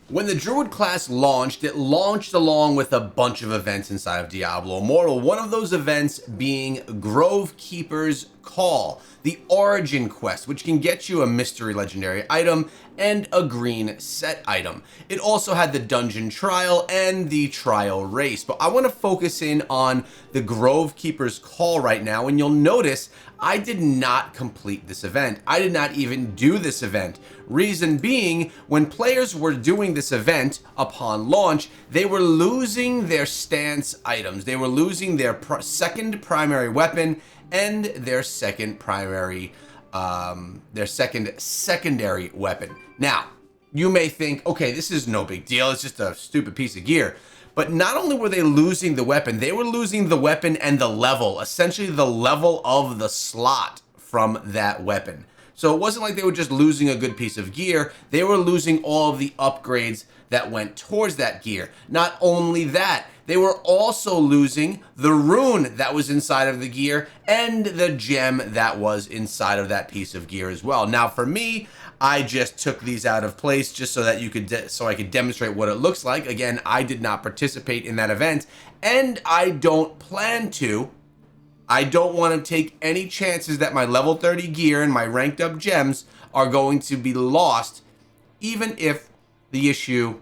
When the Druid class launched, it launched along with a bunch of events inside of Diablo Immortal. One of those events being Grove Keeper's Call, the Origin Quest, which can get you a mystery legendary item and a green set item. It also had the Dungeon Trial and the Trial Race, but I want to focus in on the Grove Keeper's Call right now, and you'll notice I did not complete this event. I did not even do this event. Reason being, when players were doing this event upon launch, they were losing their stance items. They were losing their second primary weapon and their second primary, secondary weapon. Now, you may think, okay, this is no big deal. It's just a stupid piece of gear. But not only were they losing the weapon, they were losing the weapon and the level, essentially the level of the slot from that weapon. So it wasn't like they were just losing a good piece of gear, they were losing all of the upgrades that went towards that gear. Not only that, they were also losing the rune that was inside of the gear and the gem that was inside of that piece of gear as well. Now for me, I just took these out of place just so that you could, so I could demonstrate what it looks like. Again, I did not participate in that event, and I don't plan to. I don't want to take any chances that my level 30 gear and my ranked up gems are going to be lost, even if the issue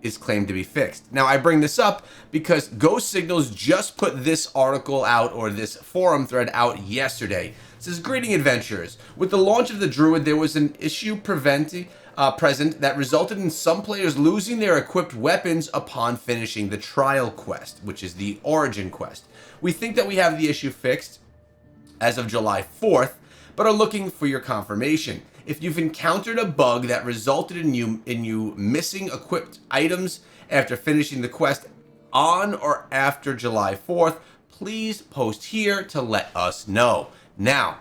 is claimed to be fixed. Now, I bring this up because Ghost Signals just put this article out, or this forum thread out yesterday. It says, "Greeting adventurers. With the launch of the Druid, there was an issue present that resulted in some players losing their equipped weapons upon finishing the trial quest, which is the Origin quest. We think that we have the issue fixed as of July 4th, but are looking for your confirmation. If you've encountered a bug that resulted in you missing equipped items after finishing the quest on or after July 4th, please post here to let us know." Now,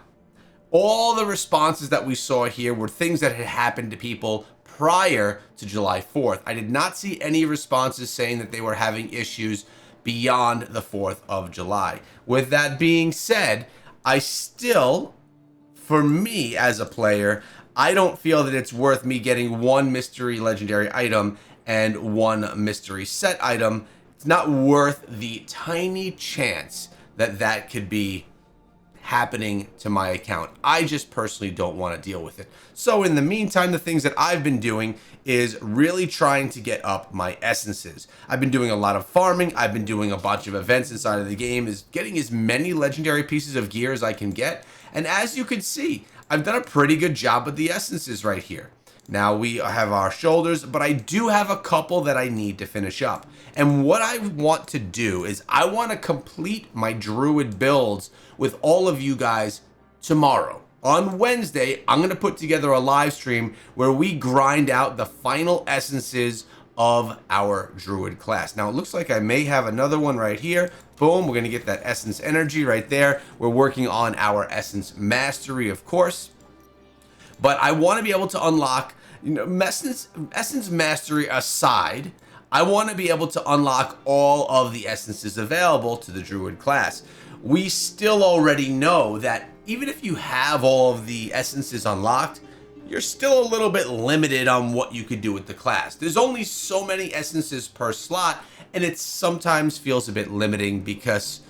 all the responses that we saw here were things that had happened to people prior to July 4th. I did not see any responses saying that they were having issues beyond the 4th of July. With that being said, I still, for me as a player, I don't feel that it's worth me getting one mystery legendary item and one mystery set item. It's not worth the tiny chance that that could be happening to my account. I just personally don't want to deal with it. So in the meantime, the things that I've been doing is really trying to get up my essences. I've been doing a lot of farming. I've been doing a bunch of events inside of the game, is getting as many legendary pieces of gear as I can get. And as you can see, I've done a pretty good job with the essences right here. Now we have our shoulders, but I do have a couple that I need to finish up. And what I want to do is I want to complete my Druid builds with all of you guys tomorrow. On Wednesday, I'm going to put together a live stream where we grind out the final essences of our Druid class. Now it looks like I may have another one right here. Boom, we're going to get that essence energy right there. We're working on our essence mastery, of course. But I want to be able to unlock, essence mastery aside, I want to be able to unlock all of the essences available to the Druid class. We still already know that even if you have all of the essences unlocked, you're still a little bit limited on what you could do with the class. There's only so many essences per slot, and it sometimes feels a bit limiting because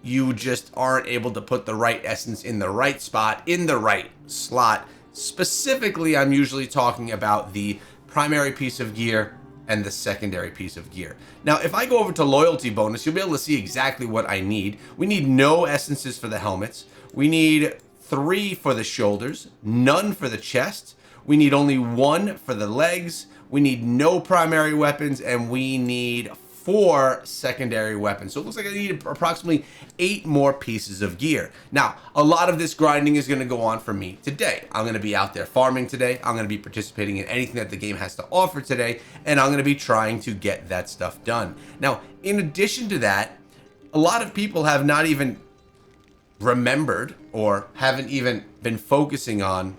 you just aren't able to put the right essence in the right spot, in the right slot. Specifically, I'm usually talking about the primary piece of gear and the secondary piece of gear. Now, if I go over to loyalty bonus, you'll be able to see exactly what I need. We need no essences for the helmets. We need 3 for the shoulders, none for the chest. We need only 1 for the legs. We need no primary weapons, and we need 4 secondary weapons. So it looks like I need approximately 8 more pieces of gear. Now, a lot of this grinding is going to go on for me today. I'm going to be out there farming today. I'm going to be participating in anything that the game has to offer today, and I'm going to be trying to get that stuff done. Now, in addition to that, a lot of people have not even remembered or haven't even been focusing on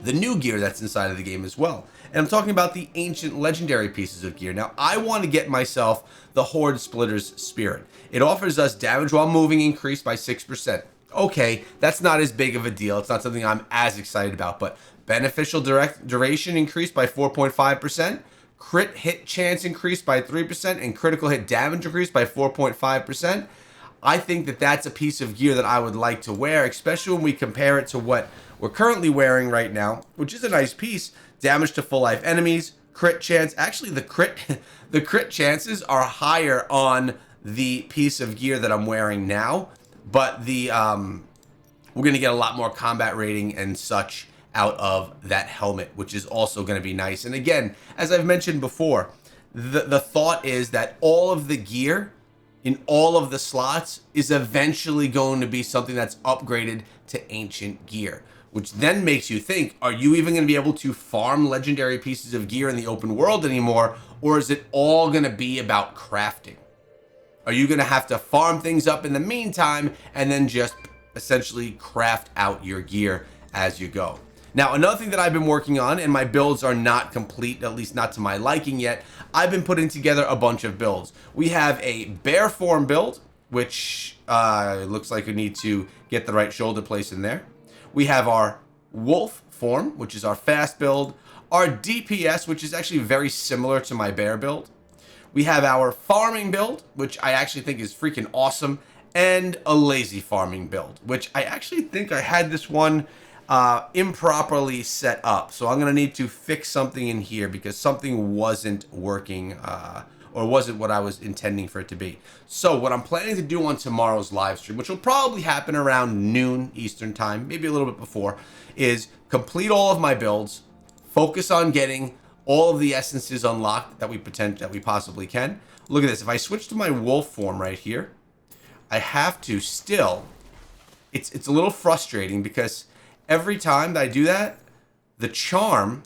the new gear that's inside of the game as well. And I'm talking about the ancient legendary pieces of gear. Now, I want to get myself the Horde Splitter's Spirit. It offers us damage while moving increased by 6%. Okay, that's not as big of a deal. It's not something I'm as excited about, but beneficial duration increased by 4.5%. crit hit chance increased by 3% and critical hit damage increased by 4.5%. I think that that's a piece of gear that I would like to wear, especially when we compare it to what we're currently wearing right now, which is a nice piece. Damage to full life enemies, crit chance. Actually, the crit chances are higher on the piece of gear that I'm wearing now, but the we're going to get a lot more combat rating and such out of that helmet, which is also going to be nice. And again, as I've mentioned before, the thought is that all of the gear in all of the slots is eventually going to be something that's upgraded to ancient gear, which then makes you think, are you even going to be able to farm legendary pieces of gear in the open world anymore? Or is it all going to be about crafting? Are you going to have to farm things up in the meantime and then just essentially craft out your gear as you go? Now, another thing that I've been working on, and my builds are not complete, at least not to my liking yet, I've been putting together a bunch of builds. We have a bear form build, which looks like we need to get the right shoulder place in there. We have our wolf form, which is our fast build. Our DPS, which is actually very similar to my bear build. We have our farming build, which I actually think is freaking awesome. And a lazy farming build, which I actually think I had this one improperly set up. So I'm going to need to fix something in here because something wasn't working or wasn't what I was intending for it to be. So what I'm planning to do on tomorrow's live stream, which will probably happen around noon Eastern time, maybe a little bit before, is complete all of my builds, focus on getting all of the essences unlocked that we possibly can. Look at this. If I switch to my wolf form right here, I have to still, it's a little frustrating because every time that I do that, the charm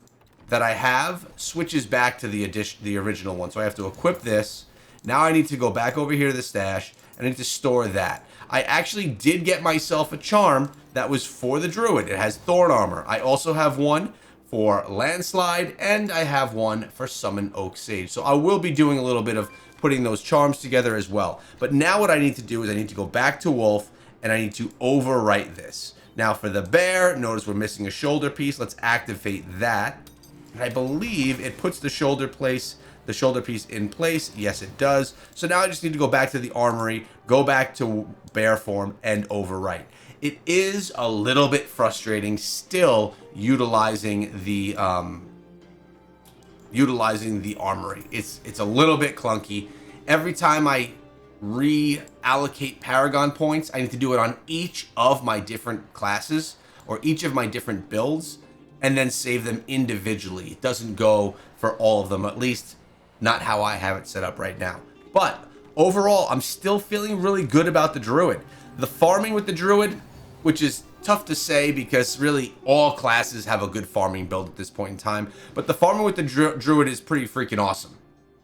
that I have switches back to the original one. So I have to equip this. Now I need to go back over here to the stash and I need to store that. I actually did get myself a charm that was for the Druid. It has Thorn Armor. I also have one for Landslide and I have one for Summon Oak Sage. So I will be doing a little bit of putting those charms together as well. But now what I need to do is I need to go back to Wolf and I need to overwrite this. Now for the bear, notice we're missing a shoulder piece. Let's activate that. And I believe it puts the shoulder piece in place. Yes, it does. So now I just need to go back to the armory, go back to bear form and overwrite. It is a little bit frustrating still utilizing the armory. It's a little bit clunky. Every time I reallocate Paragon points, I need to do it on each of my different classes or each of my different builds and then save them individually. It doesn't go for all of them, at least not how I have it set up right now. But overall, I'm still feeling really good about the Druid. The farming with the Druid, which is tough to say because really all classes have a good farming build at this point in time, but the farming with the Druid is pretty freaking awesome.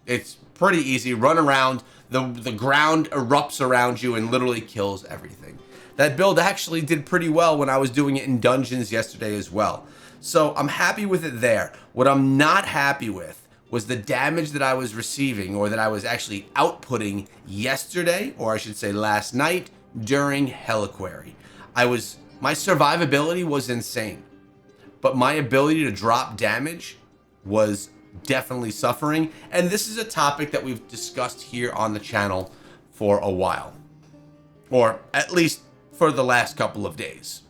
It's pretty easy. Run around, the ground erupts around you and literally kills everything. That build actually did pretty well when I was doing it in dungeons yesterday as well. So I'm happy with it there. What I'm not happy with was the damage that I was receiving or that I was actually outputting yesterday, or I should say last night, during Helliquary. My survivability was insane, but my ability to drop damage was definitely suffering. And this is a topic that we've discussed here on the channel for a while, or at least for the last couple of days.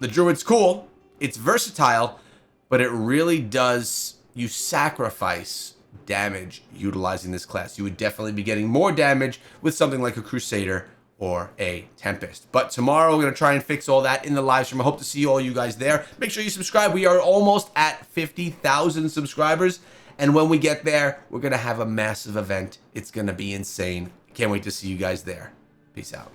The Druid's cool, it's versatile, but it really does, you sacrifice damage utilizing this class. You would definitely be getting more damage with something like a Crusader or a Tempest. But tomorrow we're going to try and fix all that in the live stream. I hope to see all you guys there. Make sure you subscribe. We are almost at 50,000 subscribers. And when we get there, we're going to have a massive event. It's going to be insane. Can't wait to see you guys there. Peace out.